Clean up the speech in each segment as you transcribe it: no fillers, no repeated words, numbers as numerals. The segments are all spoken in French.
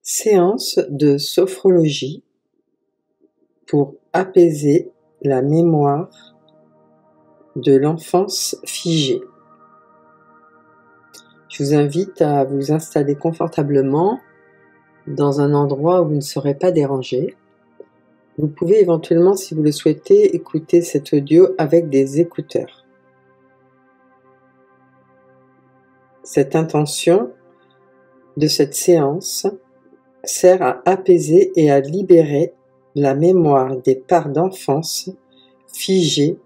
Séance de sophrologie pour apaiser la mémoire de l'enfance figée. Je vous invite à vous installer confortablement dans un endroit où vous ne serez pas dérangé. Vous pouvez éventuellement, si vous le souhaitez, écouter cet audio avec des écouteurs. Cette intention de cette séance sert à apaiser et à libérer la mémoire des parts d'enfance figées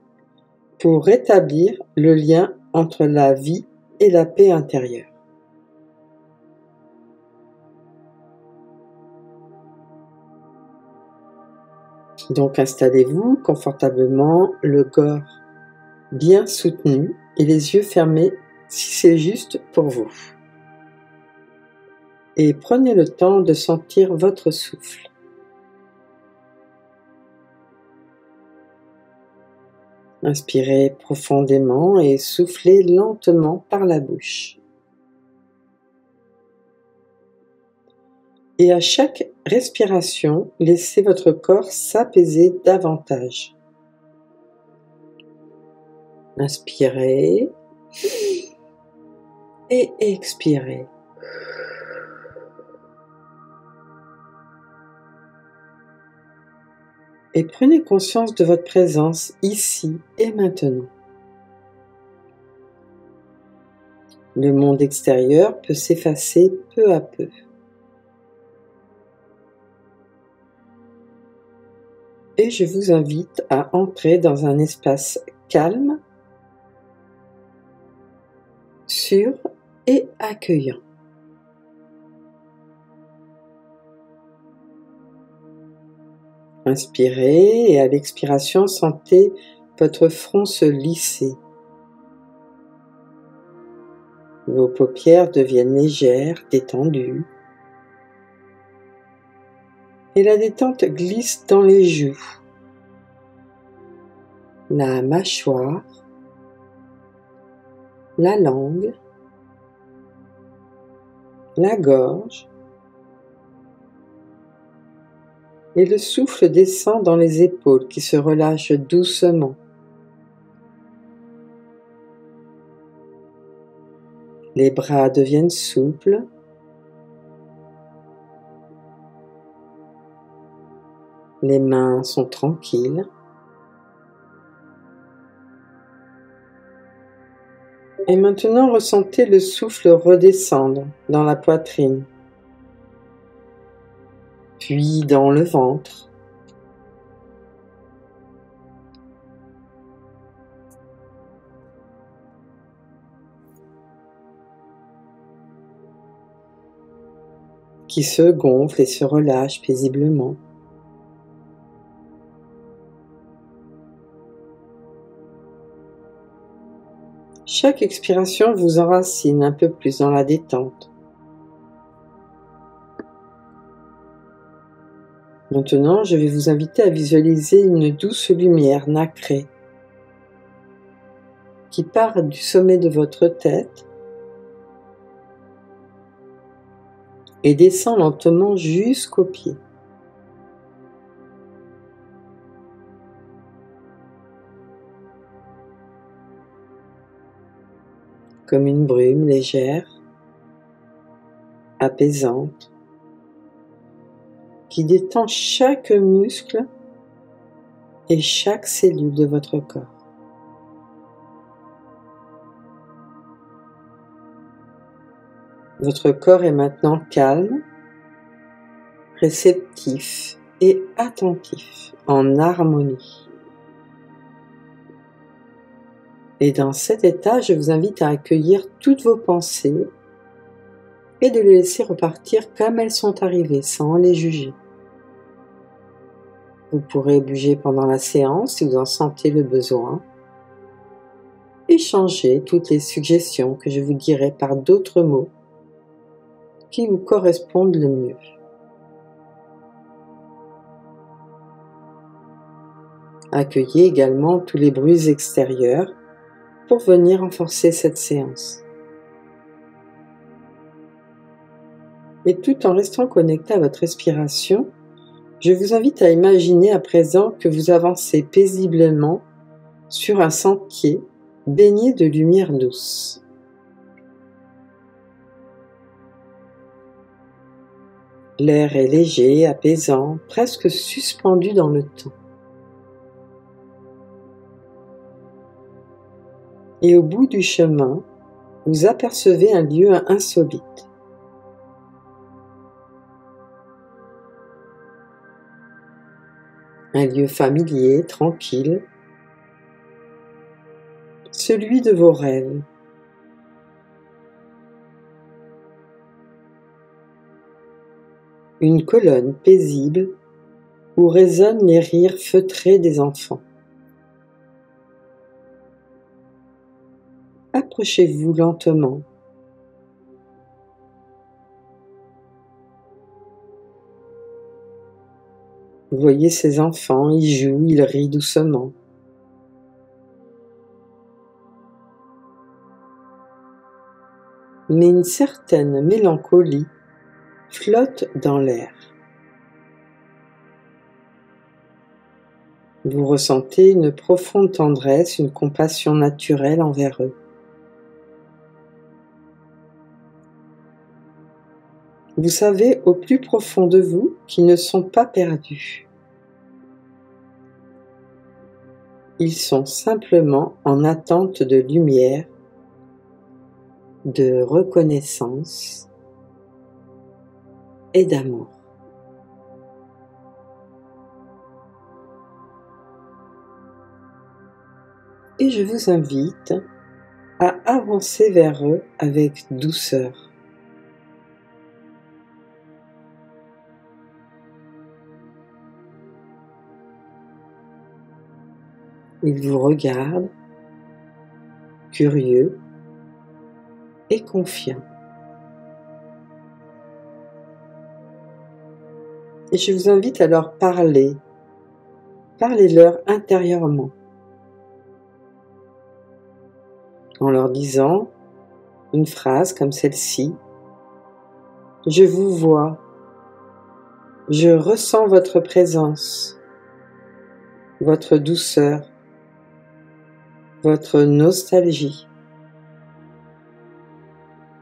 pour rétablir le lien entre la vie et la paix intérieure. Donc installez-vous confortablement, le corps bien soutenu et les yeux fermés si c'est juste pour vous. Et prenez le temps de sentir votre souffle. Inspirez profondément et soufflez lentement par la bouche. Et à chaque respiration, laissez votre corps s'apaiser davantage. Inspirez et expirez. Et prenez conscience de votre présence ici et maintenant. Le monde extérieur peut s'effacer peu à peu. Et je vous invite à entrer dans un espace calme, sûr et accueillant. Inspirez et à l'expiration, sentez votre front se lisser. Vos paupières deviennent légères, détendues. Et la détente glisse dans les joues, la mâchoire, la langue, la gorge, et le souffle descend dans les épaules qui se relâchent doucement. Les bras deviennent souples. Les mains sont tranquilles. Et maintenant, ressentez le souffle redescendre dans la poitrine, puis dans le ventre. Qui se gonfle et se relâche paisiblement. Chaque expiration vous enracine un peu plus dans la détente. Maintenant, je vais vous inviter à visualiser une douce lumière nacrée qui part du sommet de votre tête et descend lentement jusqu'aux pieds. Comme une brume légère, apaisante, qui détend chaque muscle et chaque cellule de votre corps. Votre corps est maintenant calme, réceptif et attentif, en harmonie. Et dans cet état, je vous invite à accueillir toutes vos pensées et de les laisser repartir comme elles sont arrivées, sans les juger. Vous pourrez bouger pendant la séance si vous en sentez le besoin. Échangez toutes les suggestions que je vous dirai par d'autres mots qui vous correspondent le mieux. Accueillez également tous les bruits extérieurs pour venir renforcer cette séance. Et tout en restant connecté à votre respiration, je vous invite à imaginer à présent que vous avancez paisiblement sur un sentier baigné de lumière douce. L'air est léger, apaisant, presque suspendu dans le temps. Et au bout du chemin, vous apercevez un lieu insolite. Un lieu familier, tranquille, celui de vos rêves. Une colonne paisible où résonnent les rires feutrés des enfants. Approchez-vous lentement. Vous voyez ces enfants, ils jouent, ils rient doucement. Mais une certaine mélancolie flotte dans l'air. Vous ressentez une profonde tendresse, une compassion naturelle envers eux. Vous savez au plus profond de vous qu'ils ne sont pas perdus. Ils sont simplement en attente de lumière, de reconnaissance et d'amour. Et je vous invite à avancer vers eux avec douceur. Ils vous regardent, curieux et confiants. Et je vous invite à leur parler. Parlez-leur intérieurement. En leur disant une phrase comme celle-ci. Je vous vois. Je ressens votre présence, votre douceur, votre nostalgie.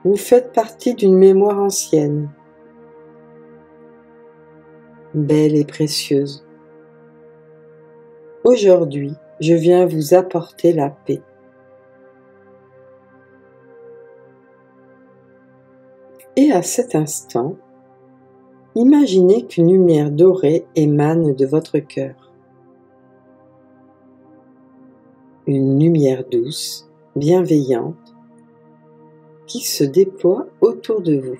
Vous faites partie d'une mémoire ancienne, belle et précieuse. Aujourd'hui, je viens vous apporter la paix. Et à cet instant, imaginez qu'une lumière dorée émane de votre cœur. Une lumière douce, bienveillante, qui se déploie autour de vous.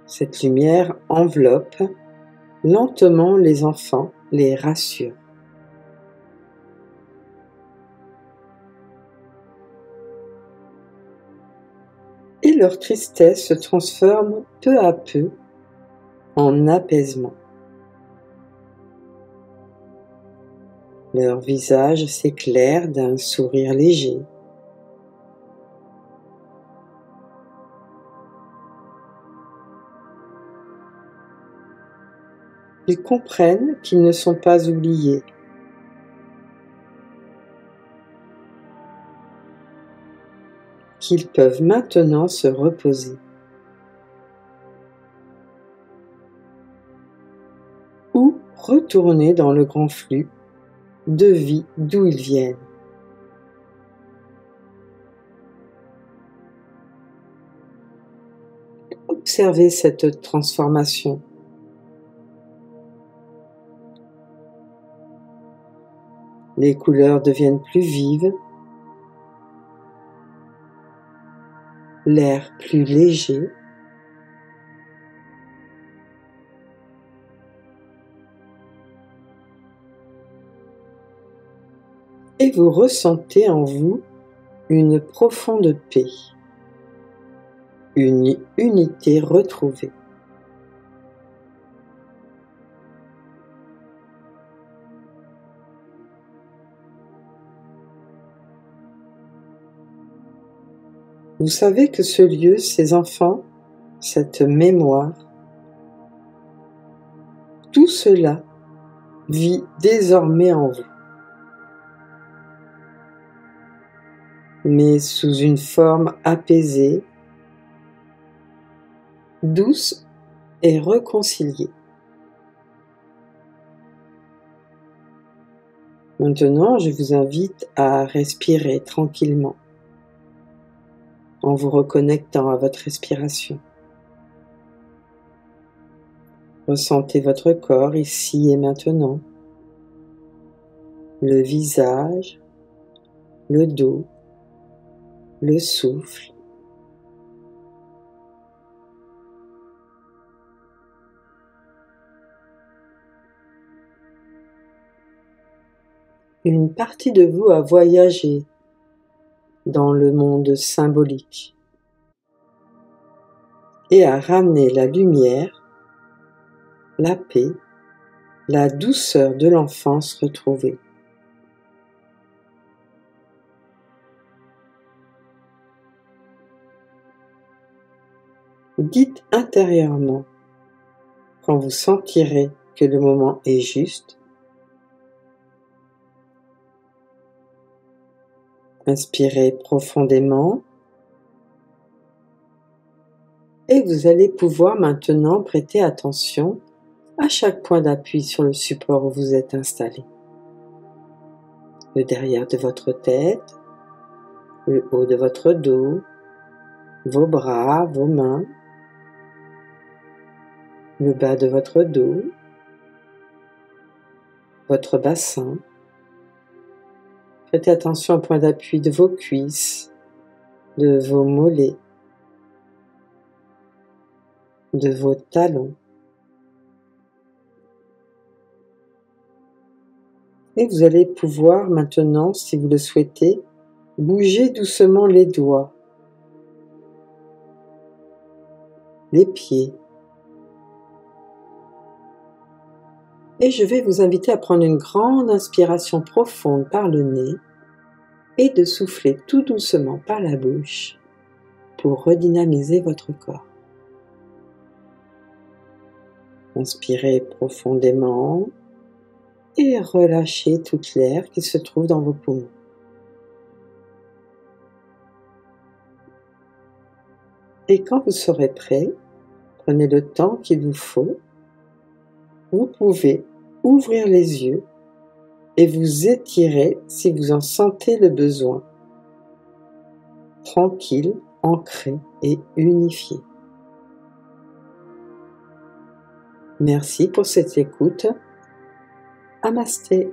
Cette lumière enveloppe lentement les enfants, les rassure. Et leur tristesse se transforme peu à peu en apaisement. Leur visage s'éclaire d'un sourire léger. Ils comprennent qu'ils ne sont pas oubliés. Qu'ils peuvent maintenant se reposer. Ou retourner dans le grand flux de vie d'où ils viennent. Observez cette transformation. Les couleurs deviennent plus vives, l'air plus léger, et vous ressentez en vous une profonde paix, une unité retrouvée. Vous savez que ce lieu, ces enfants, cette mémoire, tout cela vit désormais en vous, mais sous une forme apaisée, douce et réconciliée. Maintenant, je vous invite à respirer tranquillement en vous reconnectant à votre respiration. Ressentez votre corps ici et maintenant, le visage, le dos, le souffle. Une partie de vous a voyagé dans le monde symbolique et a ramené la lumière, la paix, la douceur de l'enfance retrouvée. Dites intérieurement, quand vous sentirez que le moment est juste, inspirez profondément et vous allez pouvoir maintenant prêter attention à chaque point d'appui sur le support où vous êtes installé. Le derrière de votre tête, le haut de votre dos, vos bras, vos mains, le bas de votre dos, votre bassin. Prêtez attention au point d'appui de vos cuisses, de vos mollets, de vos talons. Et vous allez pouvoir maintenant, si vous le souhaitez, bouger doucement les doigts, les pieds. Et je vais vous inviter à prendre une grande inspiration profonde par le nez et de souffler tout doucement par la bouche pour redynamiser votre corps. Inspirez profondément et relâchez toute l'air qui se trouve dans vos poumons. Et quand vous serez prêt, prenez le temps qu'il vous faut. Vous pouvez ouvrir les yeux et vous étirer si vous en sentez le besoin. Tranquille, ancré et unifié. Merci pour cette écoute. Namasté.